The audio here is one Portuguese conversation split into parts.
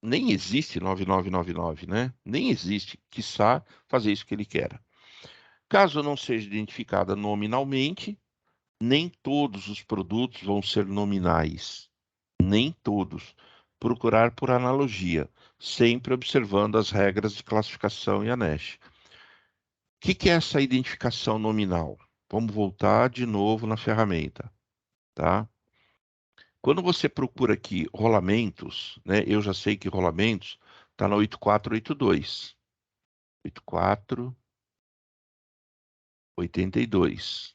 Nem existe 9999, né? Nem existe, quiçá fazer isso que ele quer. Caso não seja identificada nominalmente, nem todos os produtos vão ser nominais. Nem todos. Procurar por analogia, sempre observando as regras de classificação e ANESH. O que é essa identificação nominal? Vamos voltar de novo na ferramenta, tá? Quando você procura aqui rolamentos, né? Eu já sei que rolamentos está na 8482. 8482.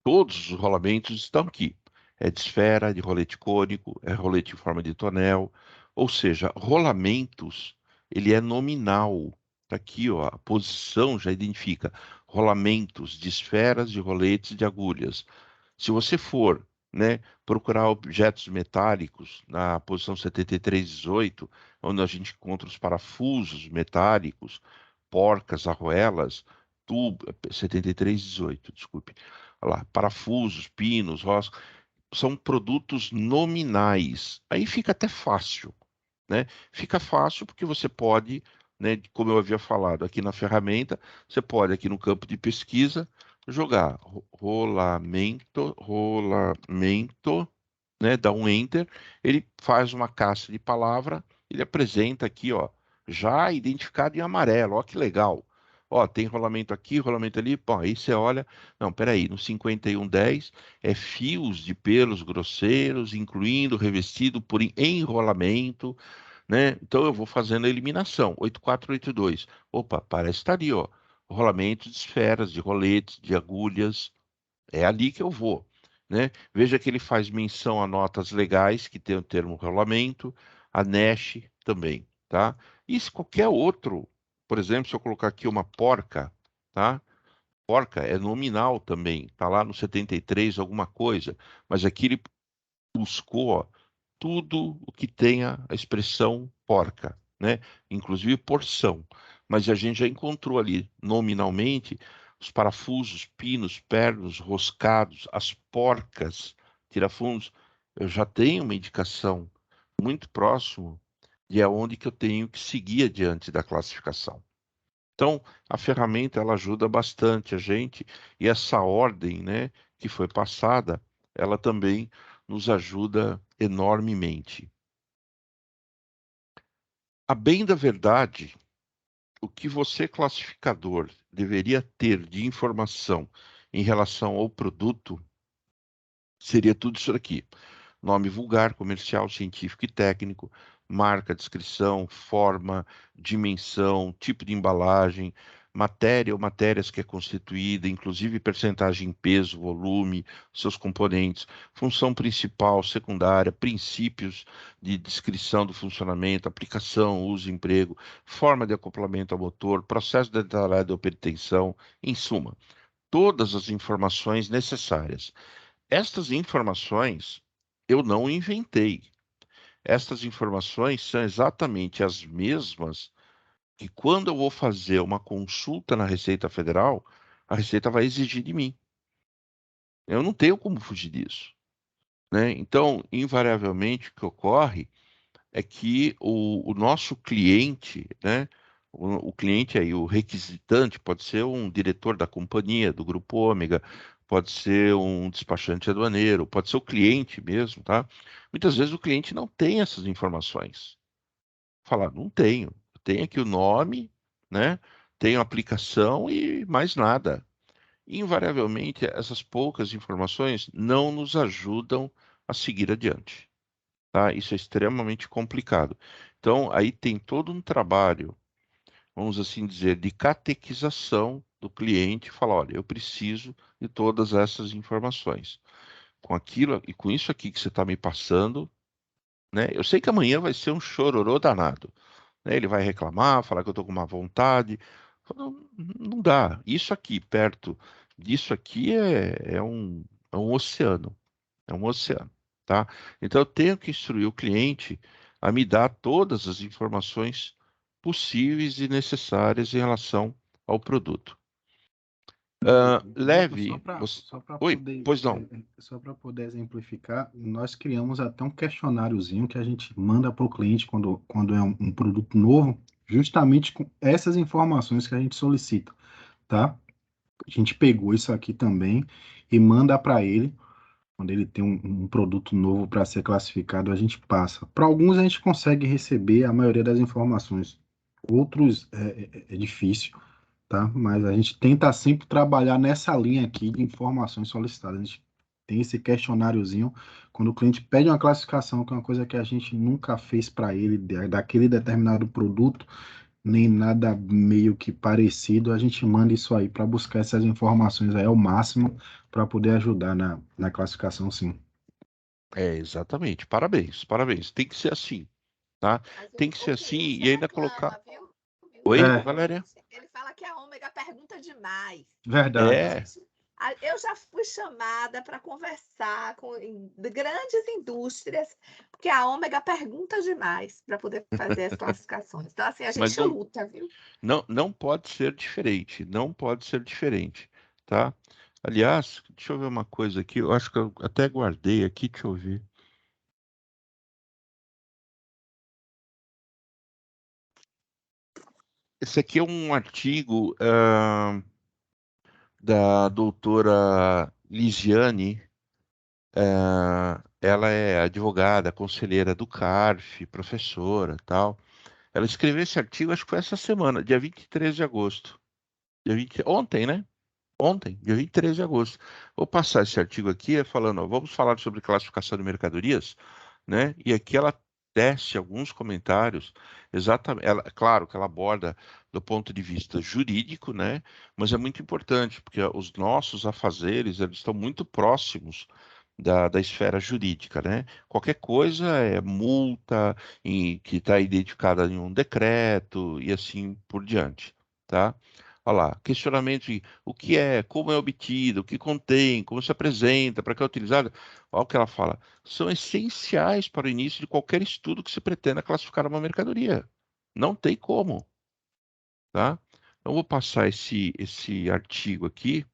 Todos os rolamentos estão aqui. É de esfera, de rolete cônico, é rolete em forma de tonel. Ou seja, rolamentos, ele é nominal. Está aqui, ó, a posição já identifica rolamentos de esferas, de roletes, de agulhas. Se você for, né, procurar objetos metálicos na posição 7318, onde a gente encontra os parafusos metálicos, porcas, arruelas, tubo, 7318, desculpe. Olha lá, parafusos, pinos, roscas, são produtos nominais. Aí fica até fácil, né? Fica fácil porque você pode, né, como eu havia falado aqui na ferramenta, você pode aqui no campo de pesquisa jogar rolamento, né, dá um enter, ele faz uma caixa de palavra, ele apresenta aqui, ó, já identificado em amarelo, ó que legal. Ó, tem rolamento aqui, rolamento ali, pô, aí você olha, não, peraí, no 5110 é fios de pelos grosseiros, incluindo revestido por enrolamento, né? Então eu vou fazendo a eliminação. 8482. Opa, parece estar ali, ó. Rolamento de esferas, de roletes, de agulhas. É ali que eu vou, né? Veja que ele faz menção a notas legais que tem o termo rolamento, a NESH também, tá? E se qualquer outro, por exemplo, se eu colocar aqui uma porca, tá? Porca é nominal também, tá lá no 73 alguma coisa, mas aqui ele buscou, ó, tudo o que tenha a expressão porca, né? Inclusive porção. Mas a gente já encontrou ali nominalmente os parafusos, pinos, pernos, roscados, as porcas, tirafundos. Eu já tenho uma indicação muito próximo de aonde que eu tenho que seguir adiante da classificação. Então, a ferramenta ela ajuda bastante a gente e essa ordem, né, que foi passada, ela também nos ajuda enormemente. A bem da verdade, o que você, classificador, deveria ter de informação em relação ao produto seria tudo isso aqui: nome vulgar, comercial, científico e técnico, marca, descrição, forma, dimensão, tipo de embalagem, matéria ou matérias que é constituída, inclusive percentagem em peso, volume, seus componentes, função principal, secundária, princípios de descrição do funcionamento, aplicação, uso, emprego, forma de acoplamento ao motor, processo detalhado de obtenção, em suma, todas as informações necessárias. Estas informações eu não inventei. Estas informações são exatamente as mesmas que quando eu vou fazer uma consulta na Receita Federal, a Receita vai exigir de mim. Eu não tenho como fugir disso, né? Então, invariavelmente, o que ocorre é que o nosso cliente, né? O cliente aí, o requisitante, pode ser um diretor da companhia, do Grupo Ômega, pode ser um despachante aduaneiro, pode ser o cliente mesmo, tá? Muitas vezes o cliente não tem essas informações. Falar, não tenho. Eu tenho aqui o nome, né? Tenho a aplicação e mais nada. Invariavelmente, essas poucas informações não nos ajudam a seguir adiante, tá? Isso é extremamente complicado. Então, aí tem todo um trabalho, vamos assim dizer, de catequização do cliente, falar, olha, eu preciso de todas essas informações. Com aquilo e com isso aqui que você está me passando, né? Eu sei que amanhã vai ser um chororô danado, né? Ele vai reclamar, falar que eu estou com má vontade. Não, não dá. Isso aqui, perto disso aqui, é um oceano. É um oceano, tá? Então eu tenho que instruir o cliente a me dar todas as informações possíveis e necessárias em relação ao produto. Igor, Leve. só para Oi, poder, pois não. só para poder exemplificar, nós criamos até um questionáriozinho que a gente manda para o cliente quando é um produto novo, justamente com essas informações que a gente solicita, tá? A gente pegou isso aqui também e manda para ele. Quando ele tem um produto novo para ser classificado, a gente passa. Para alguns, a gente consegue receber a maioria das informações. Outros é difícil, tá? Mas a gente tenta sempre trabalhar nessa linha aqui de informações solicitadas. A gente tem esse questionáriozinho. Quando o cliente pede uma classificação, que é uma coisa que a gente nunca fez para ele, daquele determinado produto, nem nada meio que parecido, a gente manda isso aí para buscar essas informações aí ao máximo para poder ajudar na classificação, sim. Exatamente. Parabéns, parabéns. Tem que ser assim, tá? Mas Tem que o ser assim cliente e ainda colocar. reclama, viu? Oi, É, O Valéria? cliente, ele fala que a Ômega pergunta demais. verdade. A É, gente, eu já fui chamada para conversar com grandes indústrias, porque a Ômega pergunta demais para poder fazer as classificações. Então, assim, a mas gente não, luta, viu? não pode ser diferente. Não pode ser diferente, tá? Aliás, deixa eu ver uma coisa aqui. Eu acho que eu até guardei aqui, deixa eu ver. Esse aqui é um artigo da doutora Lisiane. Ela é advogada, conselheira do CARF, professora, tal. Ela escreveu esse artigo, acho que foi essa semana, dia 23 de agosto. Ontem, né? Ontem, dia 23 de agosto. Vou passar esse artigo aqui falando, ó, vamos falar sobre classificação de mercadorias, né? E aqui ela tece alguns comentários, exatamente, claro que ela aborda do ponto de vista jurídico, né? Mas é muito importante, porque os nossos afazeres, eles estão muito próximos da esfera jurídica, né? Qualquer coisa é multa que está identificada em um decreto e assim por diante, tá? Olha lá, questionamento de o que é, como é obtido, o que contém, como se apresenta, para que é utilizado. Olha o que ela fala. São essenciais para o início de qualquer estudo que se pretenda classificar uma mercadoria. Não tem como, tá? Então, eu vou passar esse artigo aqui.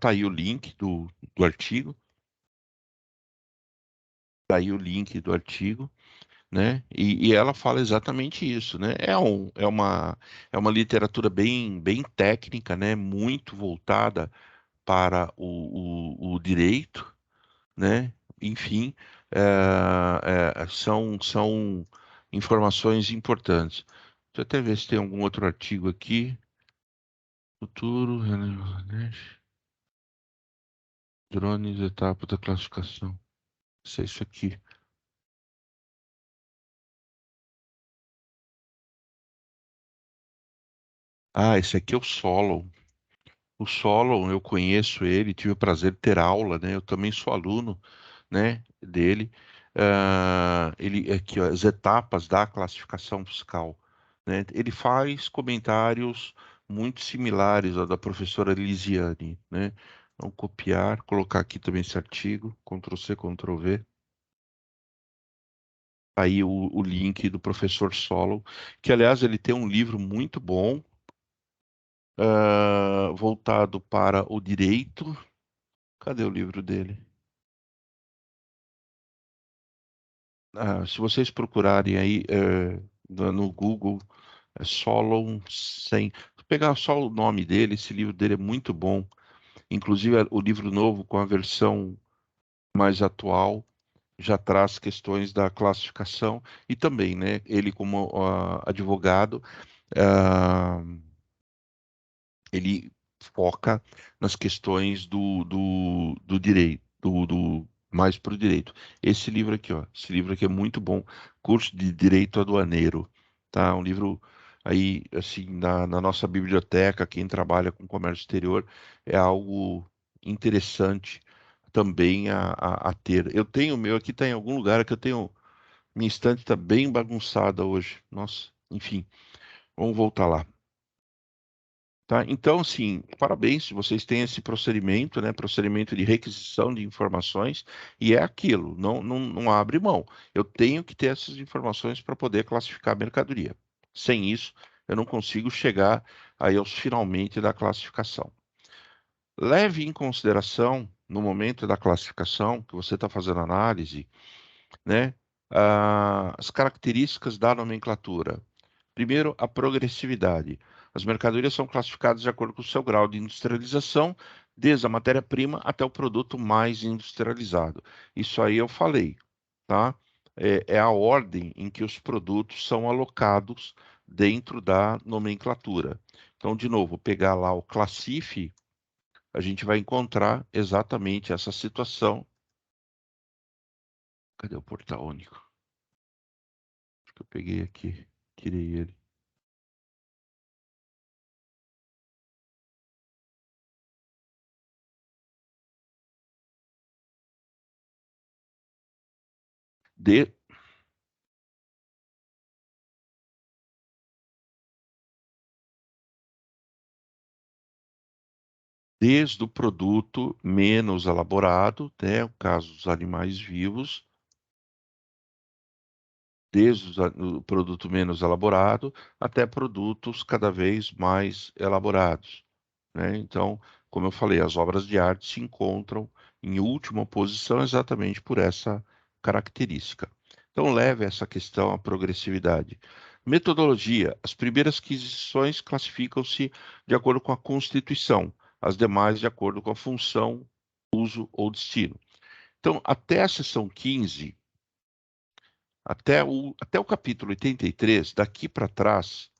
Tá aí o link do artigo. Tá aí o link do artigo, né? E ela fala exatamente isso, né? É uma literatura bem técnica, né? Muito voltada para o direito, né? Enfim, são informações importantes. Deixa eu até ver se tem algum outro artigo aqui. Futuro, drones, etapa da classificação. Isso é isso aqui. Ah, esse aqui é o Solon. O Solon, eu conheço ele, tive o prazer de ter aula, né? Eu também sou aluno, né, dele. Ele aqui, ó, as etapas da classificação fiscal, né? Ele faz comentários muito similares ao da professora Lisiane, né? Vamos copiar, colocar aqui também esse artigo, Ctrl C, Ctrl V. Aí o link do professor Solon, que aliás ele tem um livro muito bom, voltado para o direito. Cadê o livro dele? Se vocês procurarem aí no Google, é Solon 100. Vou pegar só o nome dele, esse livro dele é muito bom. Inclusive, o livro novo, com a versão mais atual, já traz questões da classificação e também, né, ele como advogado, ah, ele foca nas questões do direito, mais para o direito. Esse livro aqui, ó, esse livro aqui é muito bom, Curso de Direito Aduaneiro, tá? Um livro aí, assim, na nossa biblioteca, quem trabalha com comércio exterior, é algo interessante também a ter. Eu tenho o meu aqui, está em algum lugar que eu tenho, minha estante está bem bagunçada hoje. Nossa, enfim, vamos voltar lá. Tá? Então, assim, parabéns, vocês têm esse procedimento, né? Procedimento de requisição de informações, e é aquilo, não abre mão. Eu tenho que ter essas informações para poder classificar a mercadoria. Sem isso, eu não consigo chegar aí aos finalmente da classificação. Leve em consideração, no momento da classificação, que você está fazendo análise, né, as características da nomenclatura. Primeiro, a progressividade. As mercadorias são classificadas de acordo com o seu grau de industrialização, desde a matéria-prima até o produto mais industrializado. Isso aí eu falei, tá? É a ordem em que os produtos são alocados dentro da nomenclatura. Então, de novo, pegar lá o Classife, a gente vai encontrar exatamente essa situação. Cadê o portal único? Acho que eu peguei aqui, tirei ele. De... Desde o produto menos elaborado, né, o caso dos animais vivos, desde o produto menos elaborado até produtos cada vez mais elaborados, né? Então, como eu falei, as obras de arte se encontram em última posição exatamente por essa característica. Então, leve essa questão à progressividade. Metodologia: as primeiras aquisições classificam-se de acordo com a Constituição, as demais de acordo com a função, uso ou destino. Então, até a seção 15, até o capítulo 83, daqui para trás,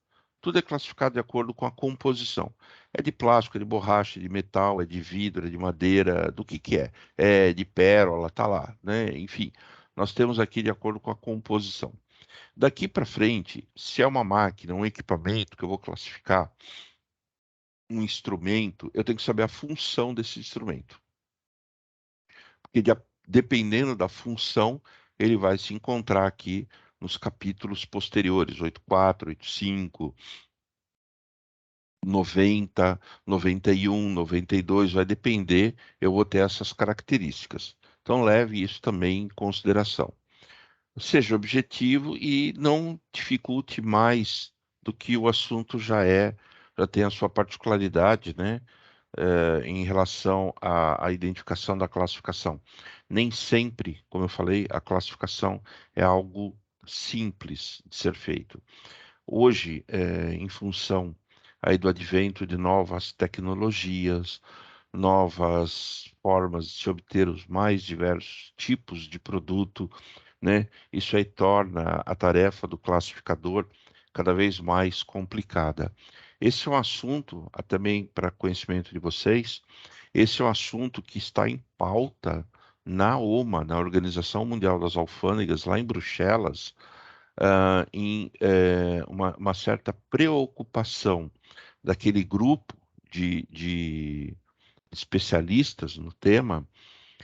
tudo é classificado de acordo com a composição. É de plástico, é de borracha, é de metal, é de vidro, é de madeira, do que é. É de pérola, tá lá, né? Enfim, nós temos aqui de acordo com a composição. Daqui para frente, se é uma máquina, um equipamento que eu vou classificar, um instrumento, eu tenho que saber a função desse instrumento. Porque dependendo da função, ele vai se encontrar aqui nos capítulos posteriores, 84, 85, 90, 91, 92, vai depender, eu vou ter essas características. Então leve isso também em consideração. Seja objetivo e não dificulte mais do que o assunto já tem a sua particularidade, né? Em relação à identificação da classificação. Nem sempre, como eu falei, a classificação é algo simples de ser feito. Hoje, em função aí do advento de novas tecnologias, novas formas de se obter os mais diversos tipos de produto, né? Isso aí torna a tarefa do classificador cada vez mais complicada. Esse é um assunto, também para conhecimento de vocês, esse é um assunto que está em pauta na OMA, na Organização Mundial das Alfândegas, lá em Bruxelas, em uma certa preocupação daquele grupo de especialistas no tema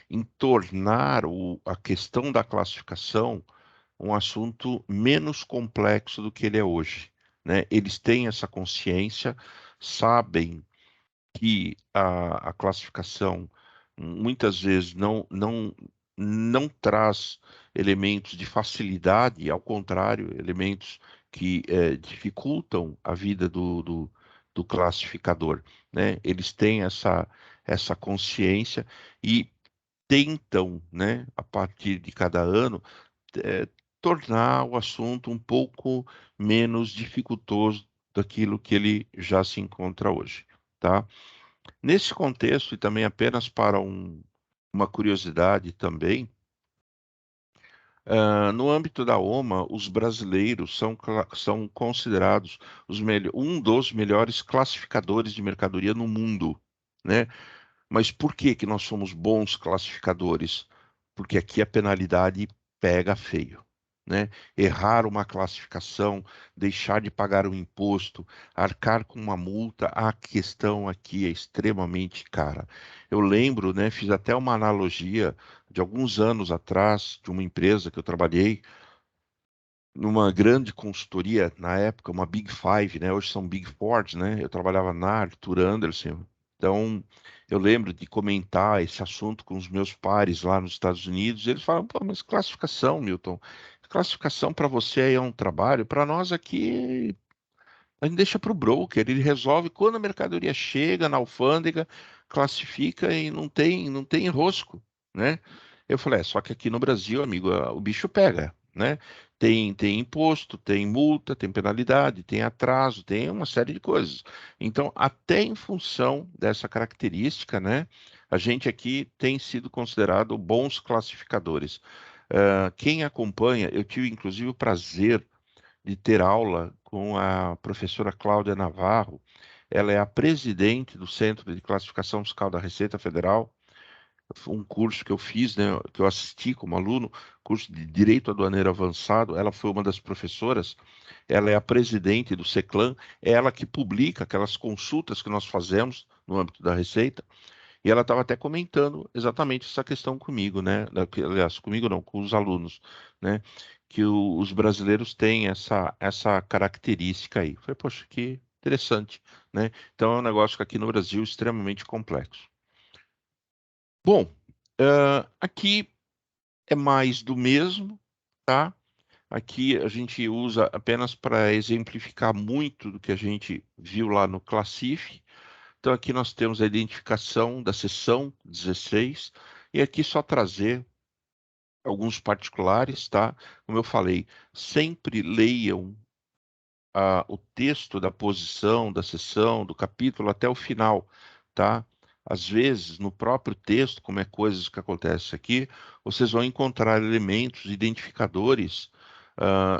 em tornar a questão da classificação um assunto menos complexo do que ele é hoje, né? Eles têm essa consciência, sabem que a classificação muitas vezes não traz elementos de facilidade, ao contrário, elementos que dificultam a vida do classificador, né? Eles têm essa consciência e tentam, né, a partir de cada ano, eh, tornar o assunto um pouco menos dificultoso daquilo que ele já se encontra hoje, tá? Nesse contexto, e também apenas para uma curiosidade também, no âmbito da OMA, os brasileiros são considerados um dos melhores classificadores de mercadoria no mundo, né? Mas por que que nós somos bons classificadores? Porque aqui a penalidade pega feio, né? Errar uma classificação, deixar de pagar o imposto, arcar com uma multa, a questão aqui é extremamente cara. Eu lembro, né, fiz até uma analogia de alguns anos atrás, de uma empresa que eu trabalhei, numa grande consultoria, na época, uma Big Five, né? Hoje são Big Four, né? Eu trabalhava na Arthur Andersen. Então, eu lembro de comentar esse assunto com os meus pares lá nos Estados Unidos. Eles falam, pô, mas classificação, Milton. Classificação para você é um trabalho, para nós aqui a gente deixa para o broker, ele resolve quando a mercadoria chega na alfândega, classifica e não tem enrosco, né? Eu falei, só que aqui no Brasil, amigo, o bicho pega, né? Tem imposto, tem multa, tem penalidade, tem atraso, tem uma série de coisas. Então, até em função dessa característica, né? A gente aqui tem sido considerado bons classificadores. Quem acompanha, eu tive inclusive o prazer de ter aula com a professora Cláudia Navarro. Ela é a presidente do Centro de Classificação Fiscal da Receita Federal. Foi um curso que eu fiz, né, que eu assisti como aluno, curso de Direito Aduaneiro Avançado. Ela foi uma das professoras. Ela é a presidente do CECLAN. É ela que publica aquelas consultas que nós fazemos no âmbito da Receita. E ela estava até comentando exatamente essa questão comigo, né? Aliás, comigo não, com os alunos, né? Que os brasileiros têm essa característica aí. Falei, poxa, que interessante, né? Então é um negócio que aqui no Brasil é extremamente complexo. Bom, aqui é mais do mesmo, tá? Aqui a gente usa apenas para exemplificar muito do que a gente viu lá no Classif. Então, aqui nós temos a identificação da seção 16, e aqui só trazer alguns particulares, tá? Como eu falei, sempre leiam o texto da posição, da seção, do capítulo até o final, tá? Às vezes, no próprio texto, como é coisas que acontecem aqui, vocês vão encontrar elementos identificadores,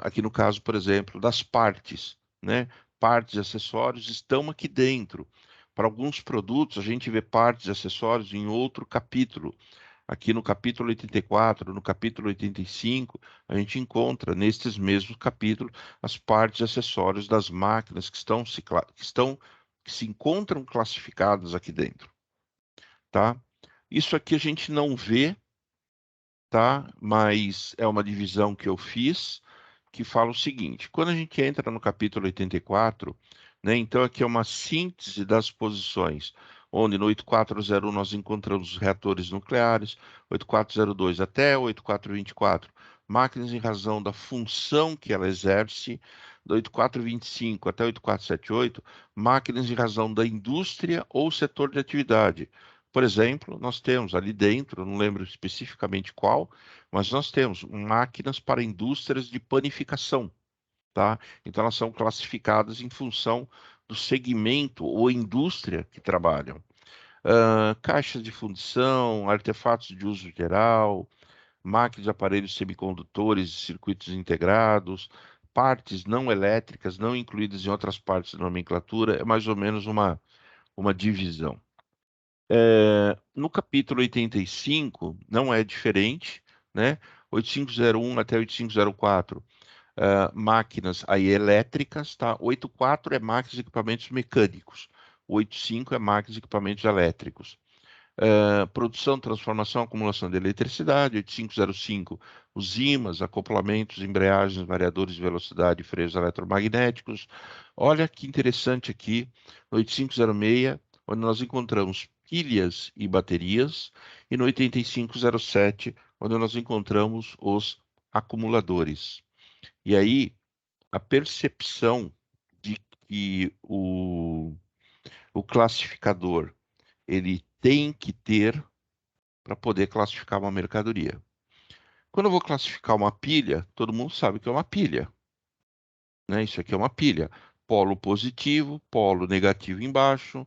aqui no caso, por exemplo, das partes, né? Partes e acessórios estão aqui dentro. Para alguns produtos, a gente vê partes e acessórios em outro capítulo. Aqui no capítulo 84, no capítulo 85, a gente encontra nestes mesmos capítulos as partes e acessórios das máquinas que se encontram classificadas aqui dentro, tá? Isso aqui a gente não vê, tá? Mas é uma divisão que eu fiz que fala o seguinte: quando a gente entra no capítulo 84, né? Então aqui é uma síntese das posições, onde no 8401 nós encontramos os reatores nucleares, 8402 até 8424, máquinas em razão da função que ela exerce, do 8425 até 8478, máquinas em razão da indústria ou setor de atividade. Por exemplo, nós temos ali dentro, não lembro especificamente qual, mas nós temos máquinas para indústrias de panificação, tá? Então elas são classificadas em função do segmento ou indústria que trabalham. Caixas de fundição, artefatos de uso geral, máquinas de aparelhos semicondutores e circuitos integrados, partes não elétricas, não incluídas em outras partes da nomenclatura, é mais ou menos uma divisão. No capítulo 85, não é diferente, né? 8501 até 8504, máquinas aí elétricas, tá? 84 é máquinas e equipamentos mecânicos, 85 é máquinas e equipamentos elétricos. Produção, transformação, acumulação de eletricidade, 8505, os ímãs, acoplamentos, embreagens, variadores de velocidade e freios eletromagnéticos. Olha que interessante aqui, no 8506, onde nós encontramos pilhas e baterias, e no 8507, onde nós encontramos os acumuladores. E aí, a percepção de que o classificador ele tem que ter para poder classificar uma mercadoria. Quando eu vou classificar uma pilha, todo mundo sabe que é uma pilha, né? Isso aqui é uma pilha. Polo positivo, polo negativo embaixo.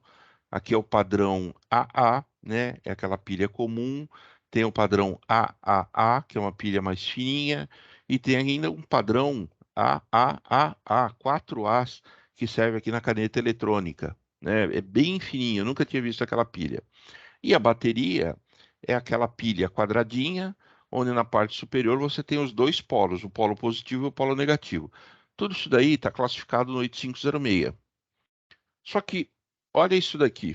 Aqui é o padrão AA, né? É aquela pilha comum. Tem o padrão AAA, que é uma pilha mais fininha. E tem ainda um padrão AAAA, 4 As, que serve aqui na caneta eletrônica, né? É bem fininho, eu nunca tinha visto aquela pilha. E a bateria é aquela pilha quadradinha, onde na parte superior você tem os dois polos, o polo positivo e o polo negativo. Tudo isso daí está classificado no 8506. Só que, olha isso daqui.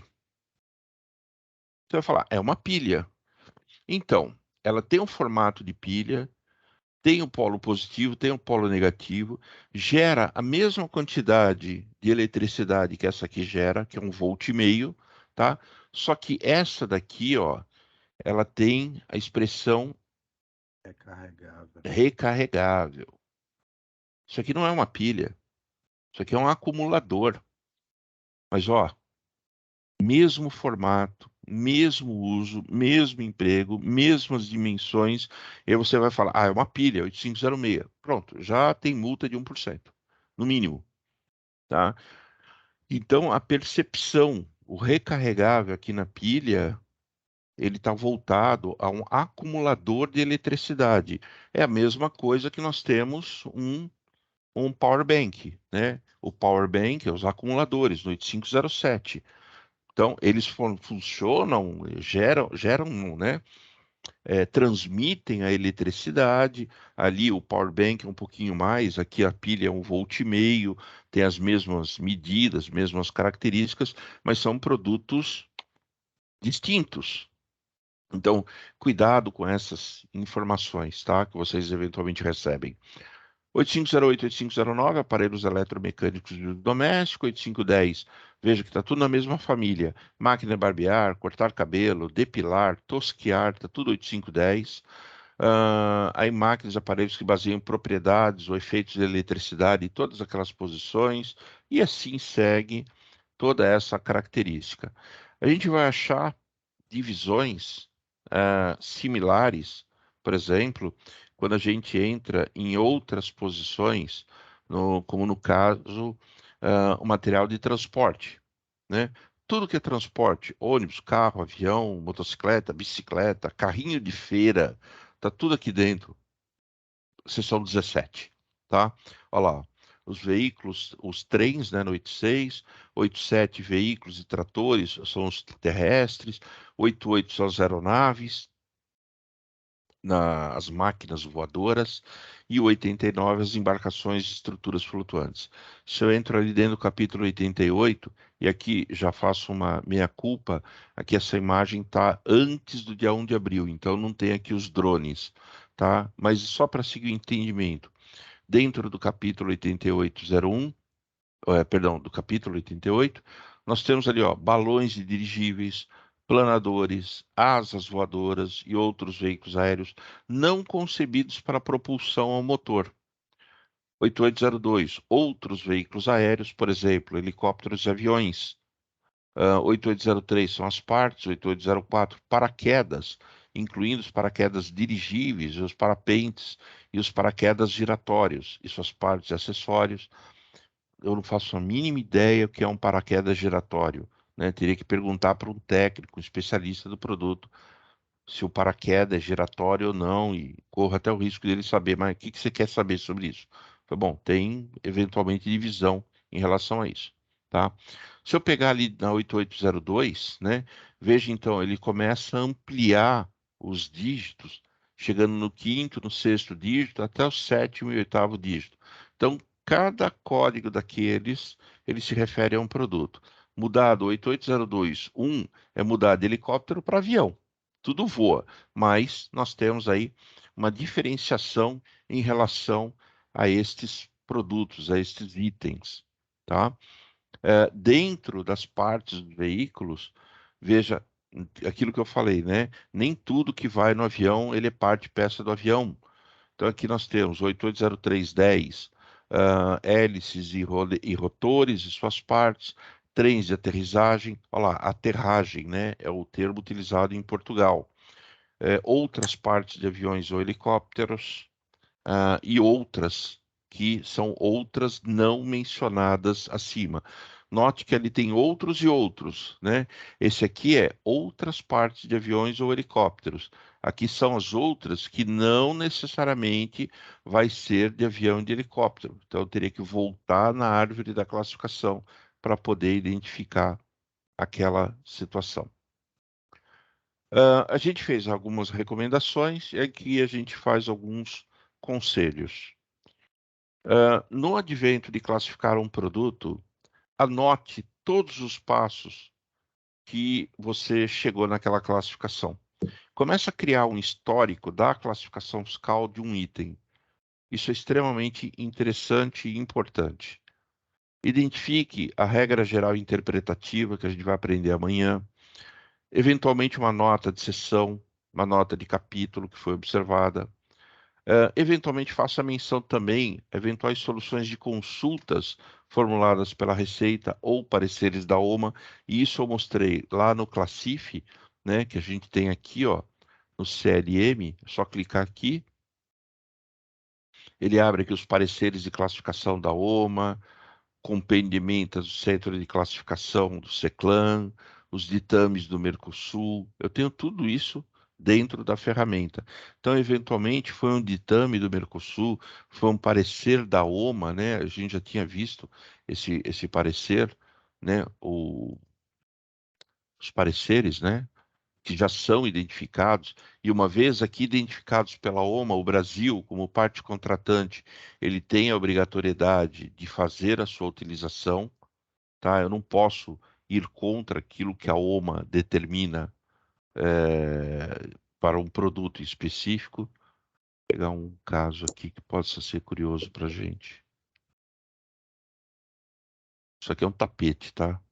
Você vai falar, é uma pilha. Então, ela tem um formato de pilha, tem o polo positivo, tem o polo negativo, gera a mesma quantidade de eletricidade que essa aqui gera, que é 1,5 V, tá? Só que essa daqui, ó, ela tem a expressão Recarregável. Recarregável. Isso aqui não é uma pilha. Isso aqui é um acumulador. Mas, ó, mesmo formato, mesmo uso, mesmo emprego, mesmas dimensões, e aí você vai falar, é uma pilha, 8506. Pronto, já tem multa de 1%, no mínimo, tá? Então, a percepção, o recarregável aqui na pilha, ele está voltado a um acumulador de eletricidade. É a mesma coisa que nós temos um power bank, né? O power bank é os acumuladores no 8507. Então, eles funcionam, geram, né? Transmitem a eletricidade. Ali o power bank é um pouquinho mais, aqui a pilha é 1,5 V, tem as mesmas medidas, mesmas características, mas são produtos distintos. Então, cuidado com essas informações, tá? Que vocês eventualmente recebem. 8508, 8509, aparelhos eletromecânicos de uso doméstico. 8510, veja que está tudo na mesma família. Máquina de barbear, cortar cabelo, depilar, tosquiar, está tudo 8510. Aí máquinas e aparelhos que baseiam em propriedades ou efeitos de eletricidade em todas aquelas posições. E assim segue toda essa característica. A gente vai achar divisões similares, por exemplo, quando a gente entra em outras posições, como no caso, o material de transporte, né? Tudo que é transporte, ônibus, carro, avião, motocicleta, bicicleta, carrinho de feira, tá tudo aqui dentro, seção 17, tá? Olha lá, os veículos, os trens, né, no 86, 87 veículos e tratores são os terrestres, 88 são as aeronaves, as máquinas voadoras, e o 89 as embarcações e estruturas flutuantes. Se eu entro ali dentro do capítulo 88, e aqui já faço uma meia-culpa, aqui essa imagem está antes do dia 1 de abril, então não tem aqui os drones, tá? Mas só para seguir o entendimento, dentro do capítulo 8801, perdão, do capítulo 88, nós temos ali, ó, balões de dirigíveis, planadores, asas voadoras e outros veículos aéreos não concebidos para propulsão ao motor. 8802, outros veículos aéreos, por exemplo, helicópteros e aviões. 8803 são as partes, 8804, paraquedas, incluindo os paraquedas dirigíveis, os parapentes e os paraquedas giratórios e suas partes e acessórios. Eu não faço a mínima ideia o que é um paraquedas giratório, né? Teria que perguntar para um técnico, um especialista do produto, se o paraquedas é giratório ou não, e corro até o risco dele saber, mas o que você quer saber sobre isso? Foi bom, tem eventualmente divisão em relação a isso, tá? Se eu pegar ali na 8802, né? Veja então, ele começa a ampliar os dígitos, chegando no quinto, no sexto dígito, até o sétimo e oitavo dígito. Então, cada código daqueles, ele se refere a um produto. Mudado 8802, é mudar de helicóptero para avião. Tudo voa, mas nós temos aí uma diferenciação em relação a estes produtos, a estes itens, tá? Dentro das partes dos veículos, veja aquilo que eu falei, né? Nem tudo que vai no avião, ele é parte e peça do avião. Então aqui nós temos 880310, hélices e rotores e suas partes, trens de aterrissagem, olha lá, aterragem, né? É o termo utilizado em Portugal. Outras partes de aviões ou helicópteros, e outras que são outras não mencionadas acima. Note que ali tem outros e outros, né? Esse aqui é outras partes de aviões ou helicópteros. Aqui são as outras que não necessariamente vai ser de avião e de helicóptero. Então eu teria que voltar na árvore da classificação para poder identificar aquela situação. A gente fez algumas recomendações e aqui a gente faz alguns conselhos. No advento de classificar um produto, anote todos os passos que você chegou naquela classificação. Comece a criar um histórico da classificação fiscal de um item. Isso é extremamente interessante e importante. Identifique a regra geral interpretativa que a gente vai aprender amanhã. Eventualmente uma nota de seção, uma nota de capítulo que foi observada. Eventualmente faça menção também eventuais soluções de consultas formuladas pela Receita ou pareceres da OMA, e isso eu mostrei lá no Classif, né, que a gente tem aqui, ó, no CLM, é só clicar aqui, ele abre aqui os pareceres de classificação da OMA, compendimentas do Centro de Classificação do CECLAN, os ditames do Mercosul. Eu tenho tudo isso dentro da ferramenta. Então, eventualmente, foi um ditame do Mercosul, foi um parecer da OMA, né? A gente já tinha visto esse parecer, né? Os pareceres, né? Que já são identificados, e uma vez aqui identificados pela OMA, o Brasil, como parte contratante, ele tem a obrigatoriedade de fazer a sua utilização, tá? Eu não posso ir contra aquilo que a OMA determina para um produto específico. Vou pegar um caso aqui que possa ser curioso para a gente. Isso aqui é um tapete, tá?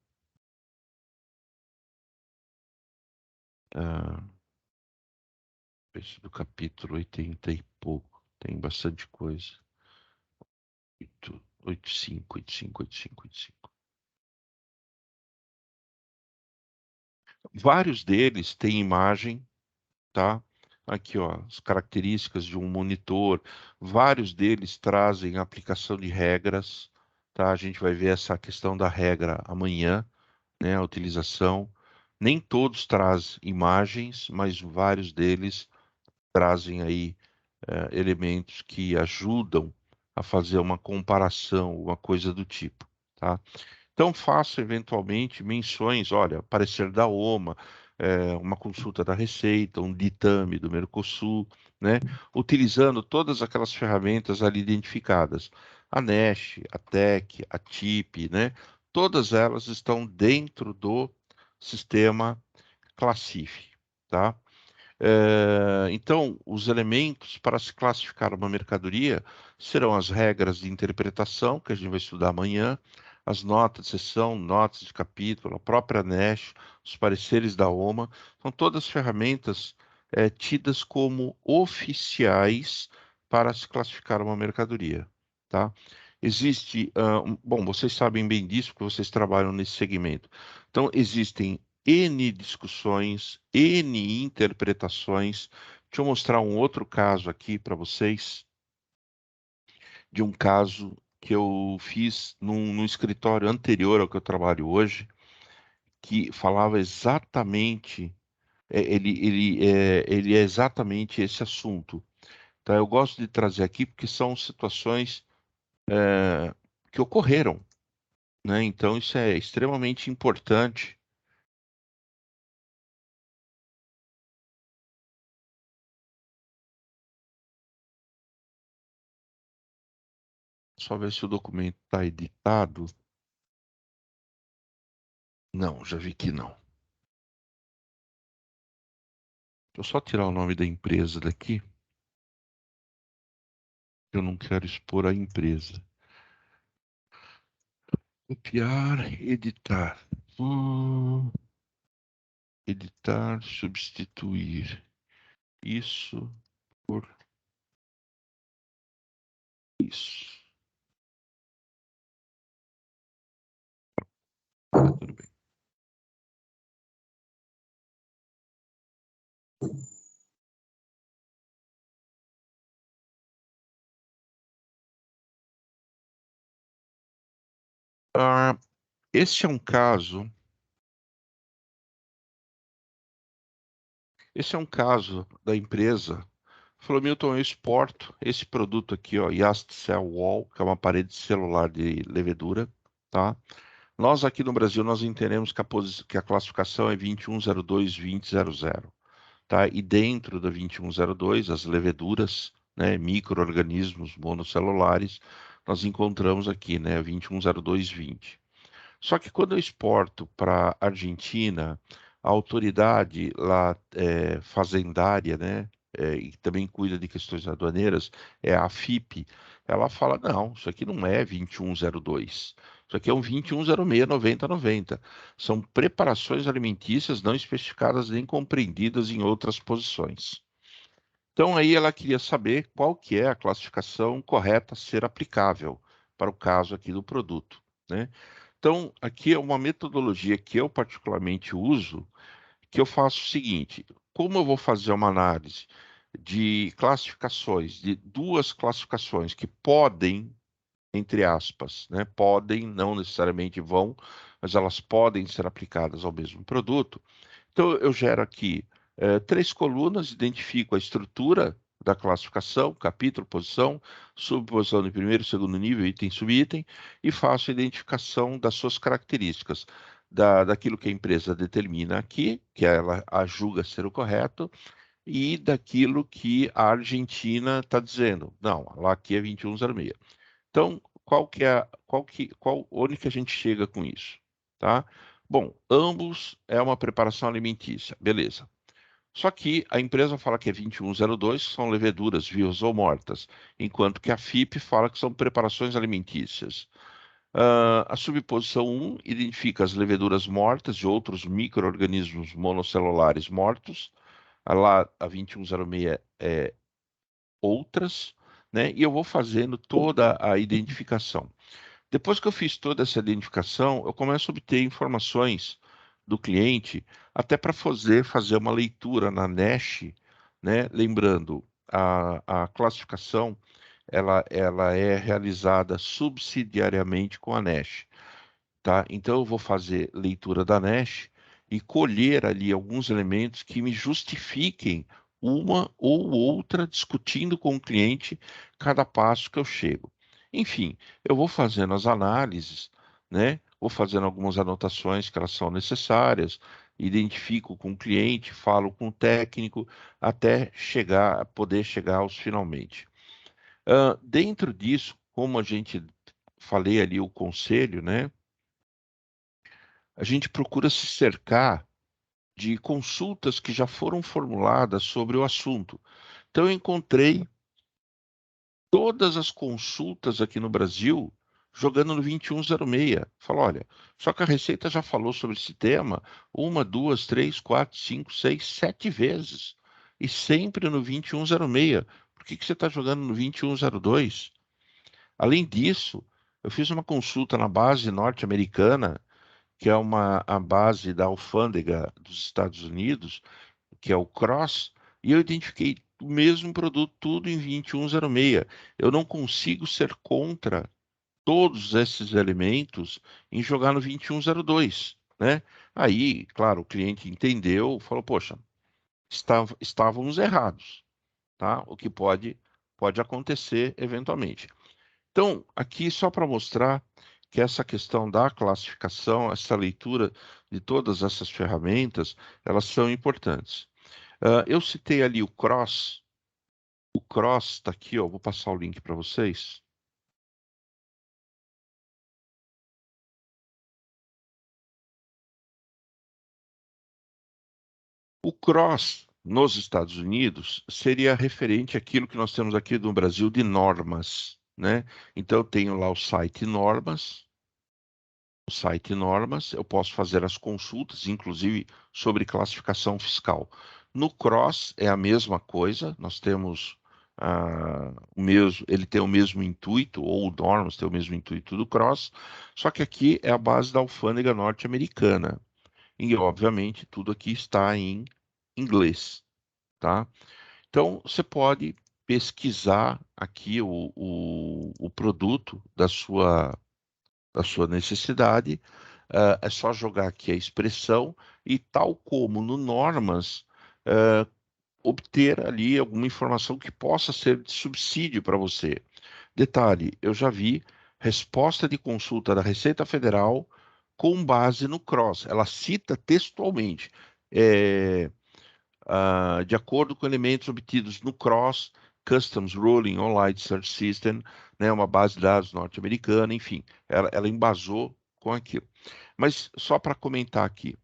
Esse do capítulo 80 e pouco. Tem bastante coisa. 85, 85, 85, 85. Vários deles têm imagem, tá? Aqui, ó, as características de um monitor. Vários deles trazem aplicação de regras, tá? A gente vai ver essa questão da regra amanhã, né? A utilização. Nem todos trazem imagens, mas vários deles trazem aí elementos que ajudam a fazer uma comparação, uma coisa do tipo, tá? Então, faça eventualmente menções, olha, parecer da OMA, uma consulta da Receita, um ditame do Mercosul, né? Utilizando todas aquelas ferramentas ali identificadas. A NESH, a TEC, a TIP, né? Todas elas estão dentro do sistema Classif, tá? Então, os elementos para se classificar uma mercadoria serão as regras de interpretação, que a gente vai estudar amanhã, as notas de seção, notas de capítulo, a própria NESH, os pareceres da OMA, são todas ferramentas tidas como oficiais para se classificar uma mercadoria, tá? Existe, bom, vocês sabem bem disso, porque vocês trabalham nesse segmento. Então, existem N discussões, N interpretações. Deixa eu mostrar um outro caso aqui para vocês, de um caso que eu fiz num escritório anterior ao que eu trabalho hoje, que falava exatamente, ele é exatamente esse assunto. Tá? Eu gosto de trazer aqui porque são situações que ocorreram, né? Então isso é extremamente importante. Só ver se o documento está editado. Não, já vi que não. Deixa eu só tirar o nome da empresa daqui. Eu não quero expor a empresa. Copiar, editar. Editar, substituir. Isso por isso. Tudo bem. Esse é um caso. Esse é um caso da empresa. Falou, Milton, eu exporto esse produto aqui, ó, Yast Cell Wall, que é uma parede celular de levedura, tá? Nós aqui no Brasil, nós entendemos que a classificação é 2102-2000, tá? E dentro da 2102, as leveduras, né, micro-organismos monocelulares, nós encontramos aqui, né, 2102-20. Só que quando eu exporto para Argentina, a autoridade lá fazendária, né, e que também cuida de questões aduaneiras, é a AFIP, ela fala, não, isso aqui não é 2102, isso aqui é um 2106-9090. São preparações alimentícias não especificadas nem compreendidas em outras posições. Então, aí ela queria saber qual que é a classificação correta a ser aplicável para o caso aqui do produto, né? Então, aqui é uma metodologia que eu particularmente uso, que eu faço o seguinte: como eu vou fazer uma análise de classificações, de duas classificações que podem, entre aspas, né, podem, não necessariamente vão, mas elas podem ser aplicadas ao mesmo produto. Então, eu gero aqui três colunas, identifico a estrutura da classificação, capítulo, posição, subposição de primeiro, segundo nível, item, subitem, e faço a identificação das suas características, daquilo que a empresa determina aqui, que ela a julga ser o correto, e daquilo que a Argentina está dizendo. Não, lá aqui é 2106. Então, onde que a gente chega com isso, tá? Bom, ambos é uma preparação alimentícia, beleza. Só que a empresa fala que é 2102, que são leveduras vivas ou mortas, enquanto que a FIP fala que são preparações alimentícias. A subposição 1 identifica as leveduras mortas e outros micro-organismos monocelulares mortos. Lá, a 2106 é outras, né? E eu vou fazendo toda a identificação. Depois que eu fiz toda essa identificação, eu começo a obter informações do cliente, até para fazer uma leitura na NESH, né? Lembrando, a classificação ela é realizada subsidiariamente com a NESH, tá? Então eu vou fazer leitura da NESH e colher ali alguns elementos que me justifiquem uma ou outra, discutindo com o cliente cada passo que eu chego. Enfim, eu vou fazendo as análises, né? Vou fazendo algumas anotações que elas são necessárias, identifico com o cliente, falo com o técnico, até poder chegar aos finalmente. Dentro disso, como a gente falei ali o conselho, né? A gente procura se cercar de consultas que já foram formuladas sobre o assunto. Então, eu encontrei todas as consultas aqui no Brasil jogando no 2106. Fala, olha, só que a Receita já falou sobre esse tema uma, duas, três, quatro, cinco, seis, 7 vezes. E sempre no 2106. Por que você está jogando no 2102? Além disso, eu fiz uma consulta na base norte-americana, que é a base da alfândega dos Estados Unidos, que é o Cross, e eu identifiquei o mesmo produto, tudo em 2106. Eu não consigo ser contra todos esses elementos em jogar no 2102, né? Aí, claro, o cliente entendeu, falou, poxa, estávamos errados, tá? O que pode acontecer eventualmente. Então, aqui só para mostrar que essa questão da classificação, essa leitura de todas essas ferramentas, elas são importantes. Eu citei ali o Cross. O Cross está aqui, ó, vou passar o link para vocês. O Cross, nos Estados Unidos, seria referente àquilo que nós temos aqui no Brasil de normas, né? Então, eu tenho lá o site Normas, eu posso fazer as consultas, inclusive sobre classificação fiscal. No Cross é a mesma coisa, nós temos ele tem o mesmo intuito, ou o Normas tem o mesmo intuito do Cross, só que aqui é a base da alfândega norte-americana. E, obviamente, tudo aqui está em inglês, tá? Então, você pode pesquisar aqui o produto da sua necessidade. É só jogar aqui a expressão e, tal como no Normas, obter ali alguma informação que possa ser de subsídio para você. Detalhe, eu já vi resposta de consulta da Receita Federal com base no CROSS. Ela cita textualmente. É, de acordo com elementos obtidos no CROSS, Customs Ruling Online Search System, né, uma base de dados norte-americana, enfim, ela embasou com aquilo. Mas só para comentar aqui,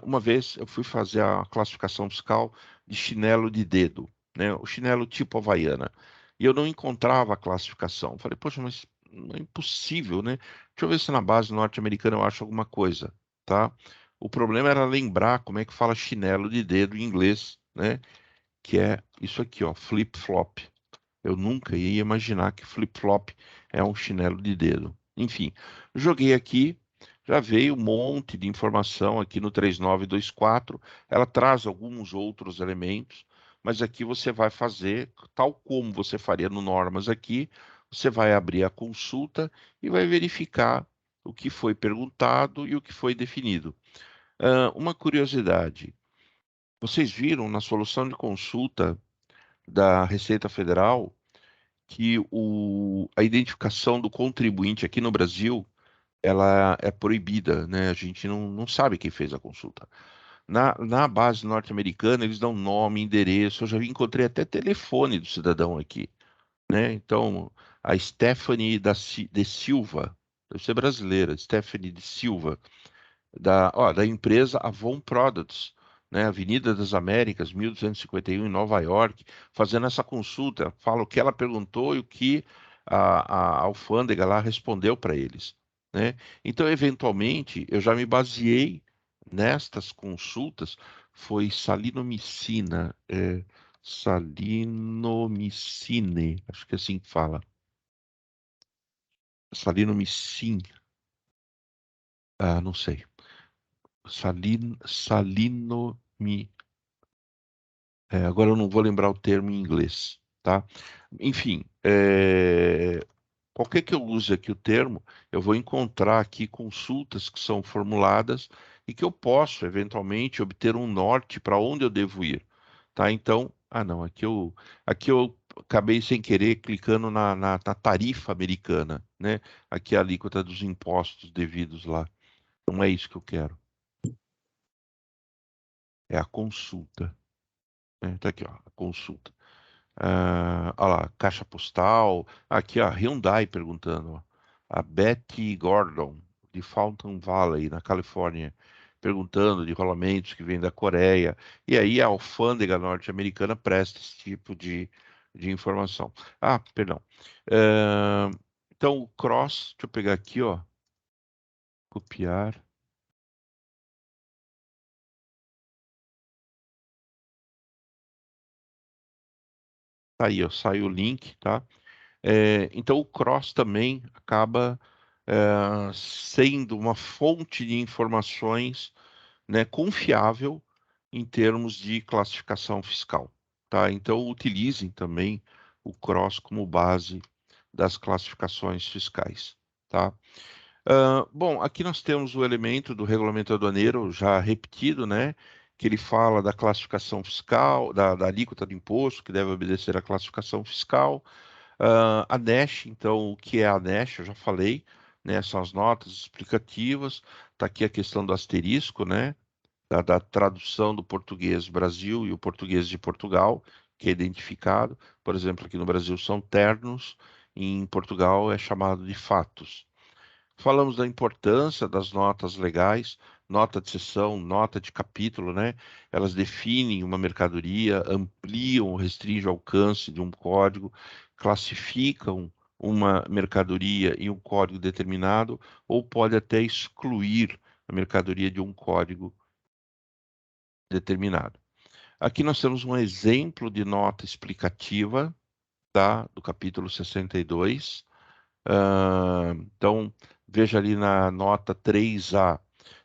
uma vez eu fui fazer a classificação fiscal de chinelo de dedo, né, o chinelo tipo Havaiana, e eu não encontrava a classificação. Falei, poxa, mas é impossível, né? Deixa eu ver se na base norte-americana eu acho alguma coisa, tá? O problema era lembrar como é que fala chinelo de dedo em inglês, né? que é isso aqui, ó, flip-flop. Eu nunca ia imaginar que flip-flop é um chinelo de dedo. Enfim, joguei aqui, já veio um monte de informação aqui no 3924. Ela traz alguns outros elementos, mas aqui você vai fazer, tal como você faria no Normas aqui, você vai abrir a consulta e vai verificar o que foi perguntado e o que foi definido. Uma curiosidade, vocês viram na solução de consulta da Receita Federal que a identificação do contribuinte aqui no Brasil, ela é proibida, né? A gente não sabe quem fez a consulta. Na base norte-americana, eles dão nome, endereço, eu já encontrei até telefone do cidadão aqui, né? Então, a Stephanie de Silva, deve ser brasileira, Stephanie de Silva, da empresa Avon Products, né, Avenida das Américas, 1251, em Nova York, fazendo essa consulta. Fala o que ela perguntou e o que a alfândega lá respondeu para eles, né? Então, eventualmente, eu já me baseei nestas consultas, foi salinomicina, salinomicine, acho que é assim que fala. Salinomicin, não sei. Salinomi. Agora eu não vou lembrar o termo em inglês, tá? Enfim, qualquer que eu use aqui o termo, eu vou encontrar aqui consultas que são formuladas e que eu posso, eventualmente, obter um norte para onde eu devo ir, tá? Então, não, aqui eu acabei sem querer clicando na tarifa americana, né? Aqui é a alíquota dos impostos devidos lá. Não é isso que eu quero. É a consulta. Tá aqui, ó, a consulta. Olha lá, caixa postal. Aqui, ó, Hyundai perguntando. Ó. A Betty Gordon, de Fountain Valley, na Califórnia, perguntando de rolamentos que vêm da Coreia. E aí a alfândega norte-americana presta esse tipo de informação. Perdão. Então, o cross, deixa eu pegar aqui, ó. Copiar. Tá aí, ó, saiu o link, tá? Então, o cross também acaba sendo uma fonte de informações, né, confiável em termos de classificação fiscal, tá? Então, utilizem também o cross como base das classificações fiscais, tá? Bom, aqui nós temos o elemento do regulamento aduaneiro já repetido, né? Que ele fala da classificação fiscal, da alíquota do imposto, que deve obedecer à classificação fiscal. A NESH, então, o que é a NESH? Eu já falei, né? São as notas explicativas. Está aqui a questão do asterisco, né? Da tradução do português Brasil e o português de Portugal, que é identificado. Por exemplo, aqui no Brasil são ternos, e em Portugal é chamado de fatos. Falamos da importância das notas legais, nota de seção, nota de capítulo, né? Elas definem uma mercadoria, ampliam ou restringem o alcance de um código, classificam uma mercadoria em um código determinado, ou pode até excluir a mercadoria de um código determinado. Aqui nós temos um exemplo de nota explicativa, tá? Do capítulo 62. Então, veja ali na nota 3A.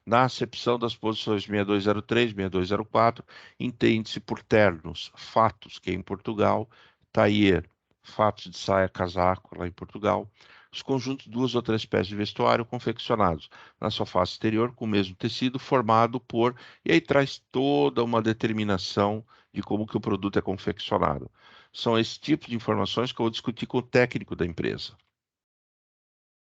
Na acepção das posições 6203, 6204, entende-se por ternos, fatos, que é em Portugal, taier, fatos de saia, casaco, lá em Portugal, os conjuntos de 2 ou 3 peças de vestuário confeccionados na sua face exterior com o mesmo tecido formado por, e aí traz toda uma determinação de como que o produto é confeccionado. São esse tipo de informações que eu vou discutir com o técnico da empresa.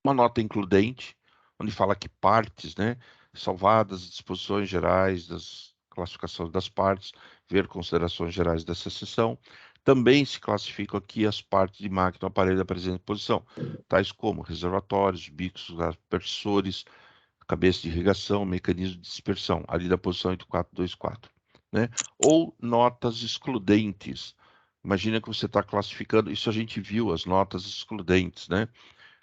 Uma nota includente, onde fala que partes, né, salvadas as disposições gerais das classificações das partes, ver considerações gerais dessa seção. Também se classificam aqui as partes de máquina ou aparelho da presente posição, tais como reservatórios, bicos, aspersores, cabeça de irrigação, mecanismo de dispersão, ali da posição 8424, né? Ou notas excludentes. Imagina que você está classificando, isso a gente viu, as notas excludentes, né?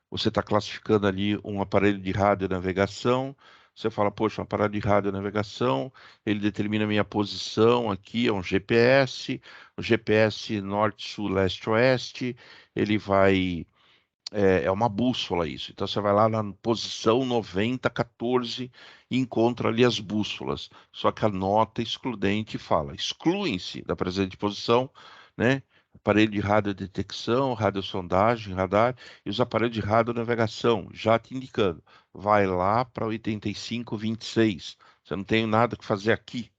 Você está classificando ali um aparelho de radionavegação, Você fala, poxa, um aparelho de radionavegação, ele determina a minha posição aqui, é um GPS, o GPS norte, sul, leste, oeste, ele vai... É uma bússola isso. Então você vai lá na posição 9014 e encontra ali as bússolas. Só que a nota excludente fala: excluem-se da presente posição, né? Aparelho de radiodetecção, radiosondagem, radar e os aparelhos de radionavegação, já te indicando, vai lá para 8526. Você não tem nada que fazer aqui,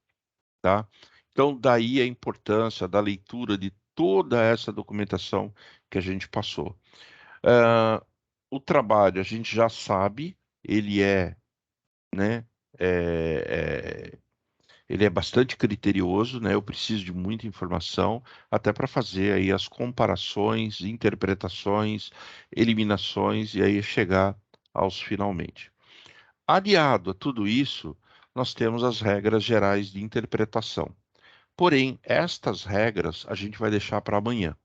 tá? Então daí a importância da leitura de toda essa documentação que a gente passou. Ah, o trabalho a gente já sabe, ele né, é, é- ele é bastante criterioso, né? Eu preciso de muita informação até para fazer aí as comparações, interpretações, eliminações e aí chegar aos finalmente. Aliado a tudo isso, nós temos as regras gerais de interpretação. Porém, estas regras a gente vai deixar para amanhã.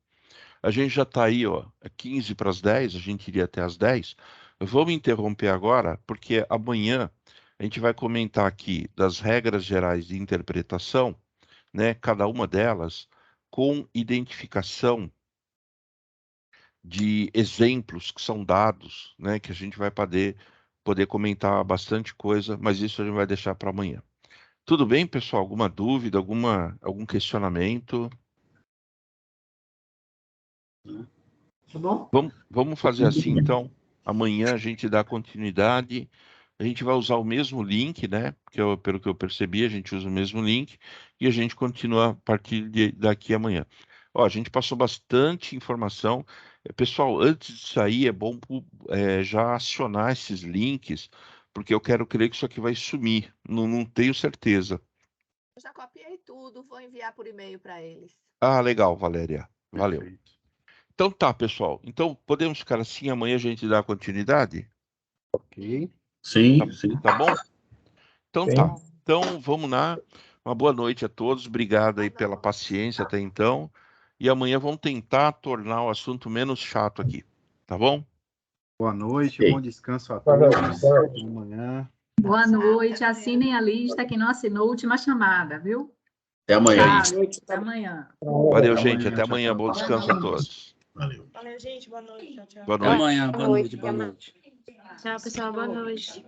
A gente já está aí, ó, é 15 para as 10, a gente iria até as 10. Vamos interromper agora, porque amanhã a gente vai comentar aqui das regras gerais de interpretação, né, cada uma delas com identificação de exemplos que são dados, né, que a gente vai poder comentar bastante coisa, mas isso a gente vai deixar para amanhã. Tudo bem, pessoal? Alguma dúvida, algum questionamento? Tá bom? Vamos fazer assim, então. Amanhã a gente dá continuidade. A gente vai usar o mesmo link, né? Pelo que eu percebi, a gente usa o mesmo link e a gente continua a partir daqui amanhã. Ó, a gente passou bastante informação. Pessoal, antes de sair, é bom já acionar esses links, porque eu quero crer que isso aqui vai sumir. Não tenho certeza. Eu já copiei tudo, vou enviar por e-mail para eles. Ah, legal, Valéria. Valeu. Perfeito. Então tá, pessoal. Então podemos ficar assim, amanhã a gente dá continuidade? Ok. Sim, sim. Tá bom? Então Sim. tá. Então vamos lá. Uma boa noite a todos. Obrigado aí Boa pela noite. paciência até então. E amanhã vamos tentar tornar o assunto menos chato aqui. Tá bom? Boa noite, Ok. bom descanso a Boa noite. todos. Boa noite. Até amanhã. Boa Tchau, noite. até amanhã. Assinem a lista que não assinou a última chamada, viu? Até amanhã. Tchau. Até amanhã. Valeu, Até gente. amanhã. Até Tchau, amanhã. tchau. Bom descanso a todos. Valeu. Valeu, gente. Boa noite. Tchau, tchau. Boa Até noite. amanhã. Boa noite. Boa noite. Tchau, pessoal. Boa noite.